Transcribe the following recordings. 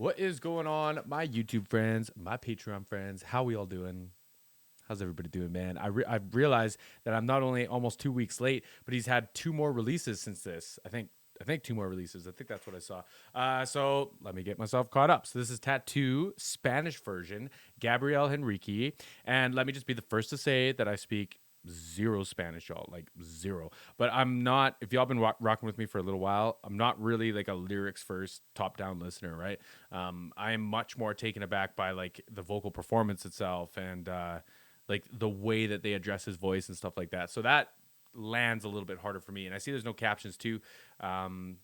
What is going on, my YouTube friends, my Patreon friends? How we all doing? How's everybody doing, man? I've realized that I'm not only almost 2 weeks late, but he's had two more releases since this. I think two more releases. I think that's what I saw. So let me get myself caught up. So this is Tattoo Spanish version, Gabriel Henrique, and let me just be the first to say that I speak zero Spanish, y'all, like zero. But I'm not. If y'all been rocking with me for a little while, I'm not really like a lyrics first, top down listener, right? I am much more taken aback by like the vocal performance itself and like the way that they address his voice and stuff like that. So that lands a little bit harder for me. And I see there's no captions too. So I'm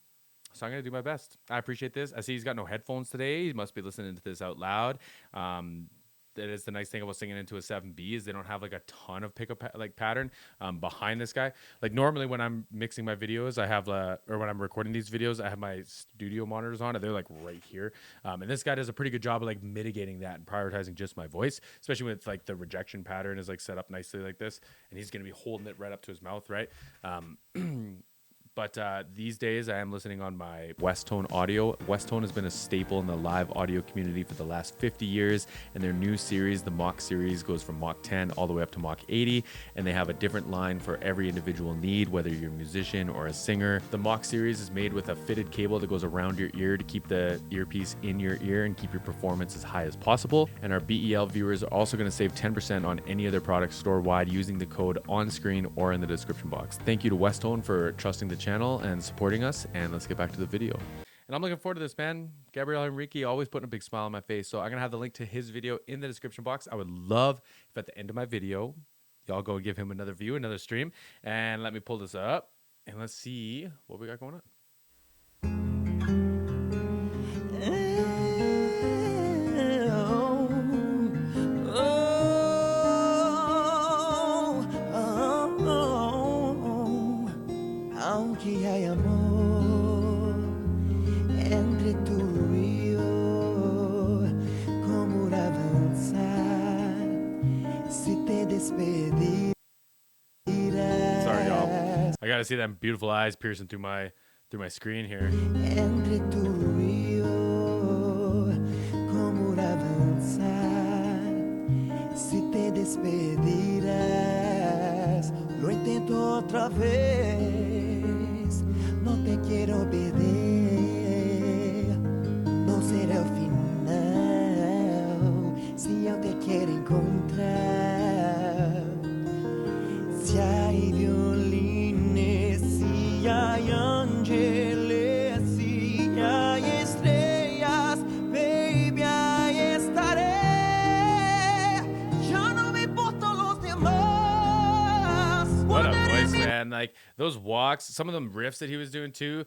gonna do my best. I appreciate this. I see he's got no headphones today. He must be listening to this out loud. That is the nice thing about singing into a 7B is they don't have like a ton of pickup like pattern behind this guy. Like normally when I'm mixing my videos, I have or when I'm recording these videos, I have my studio monitors on and they're like right here. And this guy does a pretty good job of like mitigating that and prioritizing just my voice, especially with like the rejection pattern is like set up nicely like this, and he's gonna be holding it right up to his mouth, right? But these days, I am listening on my Westone audio. Westone has been a staple in the live audio community for the last 50 years. And their new series, the Mach series, goes from Mach 10 all the way up to Mach 80. And they have a different line for every individual need, whether you're a musician or a singer. The Mach series is made with a fitted cable that goes around your ear to keep the earpiece in your ear and keep your performance as high as possible. And our BEL viewers are also going to save 10% on any of their products store-wide using the code on screen or in the description box. Thank you to Westone for trusting the channel and supporting us, and let's get back to the video. And I'm looking forward to this, man. Gabriel Henrique always putting a big smile on my face, so I'm gonna have the link to his video in the description box. I would love if at the end of my video y'all go give him another view, another stream, and let me pull this up and let's see what we got going on. Aunque hay amor entre tú y yo, como avanzar si te despedirás. Sorry, y'all. I gotta see them beautiful eyes piercing through my screen here. Entre tú y yo, como avanzar si te despedirás. Lo intento otra vez, no te quiero perder, no será el final, si yo te quiero encontrar. Si hay violines, si hay ángeles, si hay estrellas, baby, ahí estaré. Ya no me importan los demás. What a voice, man. Like those walks, some of them riffs that he was doing too.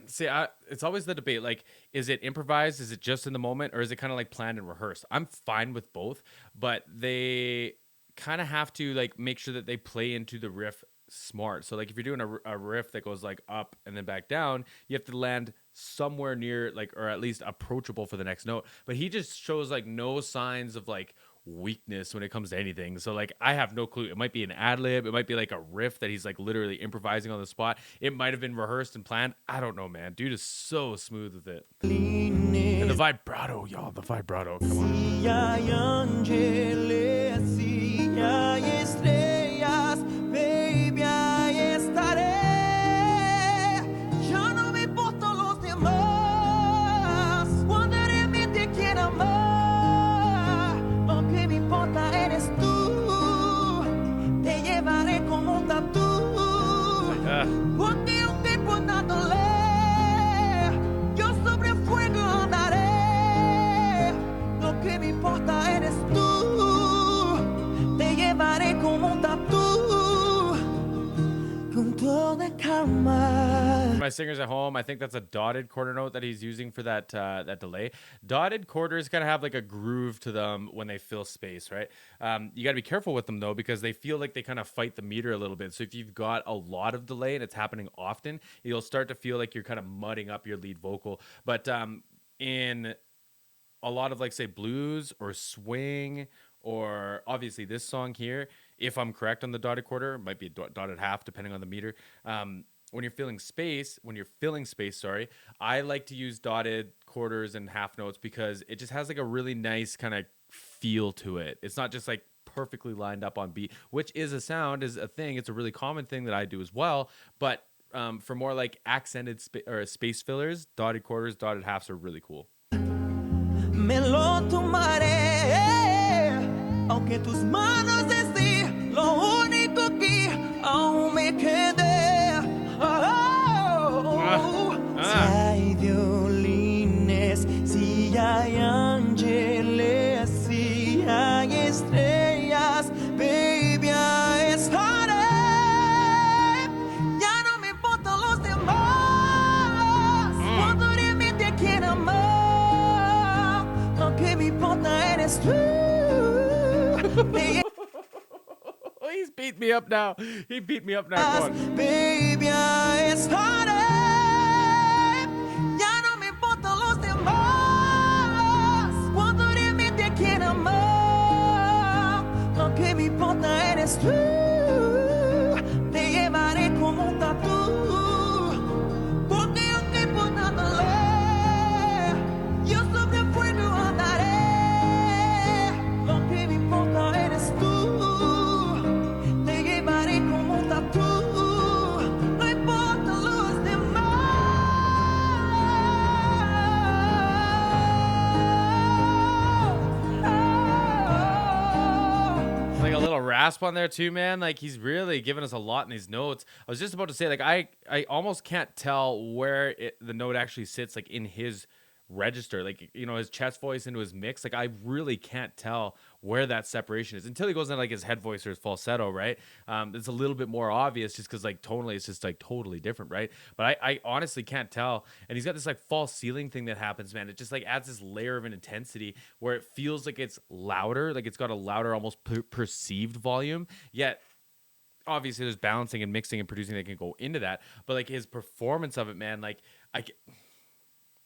See, it's always the debate. Like, is it improvised? Is it just in the moment? Or is it kind of like planned and rehearsed? I'm fine with both, but they kind of have to like make sure that they play into the riff smart. So like if you're doing a riff that goes like up and then back down, you have to land somewhere near like, or at least approachable for the next note. But he just shows like no signs of like weakness when it comes to anything. So like I have no clue. It might be an ad lib. It might be like a riff that he's like literally improvising on the spot. It might have been rehearsed and planned. I don't know, man. Dude is so smooth with it. And the vibrato, y'all. The vibrato. Come on. Si hay ángeles, si hay estrellas, baby, ahí estaré. Ya no me importan los demás. Cuando eres mí te quiero amar. Lo que me importa eres tú. Te llevaré como un tatu. Porque un tiempo dándole. Yo sobre el fuego andaré. Lo que me importa eres tú. Te llevaré como un tatu. Con toda calma. For my singers at home, I think that's a dotted quarter note that he's using for that that delay. Dotted quarters kind of have like a groove to them when they fill space, right? You got to be careful with them though, because they feel like they kind of fight the meter a little bit. So if you've got a lot of delay and it's happening often, you'll start to feel like you're kind of mudding up your lead vocal. But in a lot of like say blues or swing, or obviously this song here, if I'm correct on the dotted quarter, it might be a dotted half depending on the meter. When you're filling space, sorry, I like to use dotted quarters and half notes because it just has like a really nice kind of feel to it. It's not just like perfectly lined up on beat, which is a sound, is a thing. It's a really common thing that I do as well. But for more like accented or space fillers, dotted quarters, dotted halves are really cool. Me lo tomaré, aunque tus manos decir lo único que aún me quede. Si hay violines, si hay ángeles, si hay estrellas, baby, I estaré. Ya no me importan los demás. Cuando de te quiero amar, lo que me importa eres tú. He's beat me up now. He beat me up now. Baby, I estaré. Ya no me importan los demás. Cuando de mí te quiero amar, lo que me importa eres tú. Te llevaré como un tatu. Porque aunque por nada le, yo sobre el fuego andaré. Lo que me importa eres tú. Like a little rasp on there too, man. Like he's really giving us a lot in these notes. I was just about to say, like I almost can't tell where the note actually sits, like in his register, like, you know, his chest voice into his mix. Like I really can't tell where that separation is until he goes into like his head voice or his falsetto, right? It's a little bit more obvious just because like tonally it's just like totally different, right? But I honestly can't tell. And he's got this like false ceiling thing that happens, man. It just like adds this layer of an intensity where it feels like it's louder, like it's got a louder, almost perceived volume, yet obviously there's balancing and mixing and producing that can go into that. But like his performance of it, man, like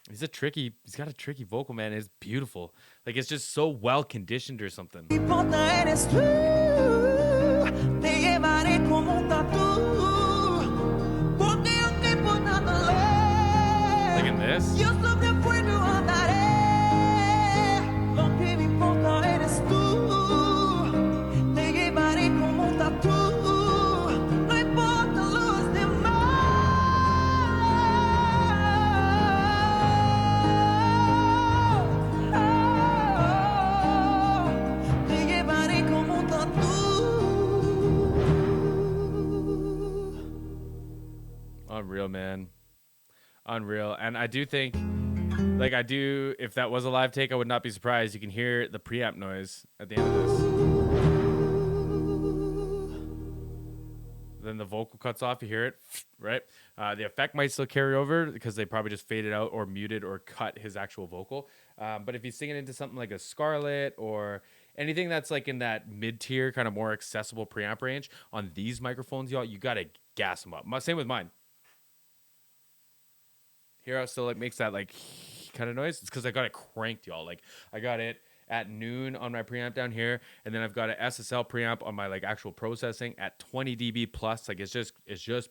he's got a tricky vocal, man. It's beautiful. Like it's just so well conditioned or something. Like in this. Unreal, man. Unreal. And I do think, like if that was a live take, I would not be surprised. You can hear the preamp noise at the end of this. Then the vocal cuts off, you hear it, right? The effect might still carry over because they probably just faded out or muted or cut his actual vocal. But if he's singing into something like a Scarlet or anything that's like in that mid-tier, kind of more accessible preamp range on these microphones, y'all, you got to gas them up. Same with mine. Hear how it still like makes that like kind of noise? It's because I got it cranked, y'all. Like I got it at noon on my preamp down here, and then I've got an SSL preamp on my like actual processing at 20 dB plus. Like it's just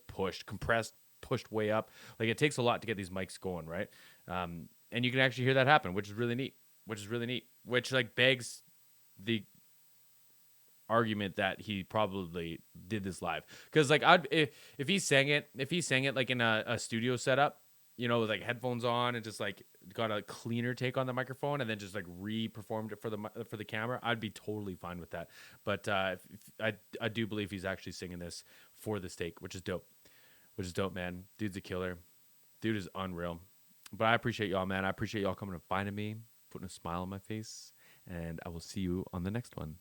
pushed, compressed, pushed way up. Like it takes a lot to get these mics going, right? And you can actually hear that happen, which is really neat. Which like begs the argument that he probably did this live, because like if he sang it like in a studio setup, you know, with like headphones on and just like got a cleaner take on the microphone and then just like re-performed it for the camera, I'd be totally fine with that. But I do believe he's actually singing this for the stake, which is dope, man. Dude's a killer. Dude is unreal. But I appreciate y'all, man. I appreciate y'all coming and finding me, putting a smile on my face, and I will see you on the next one.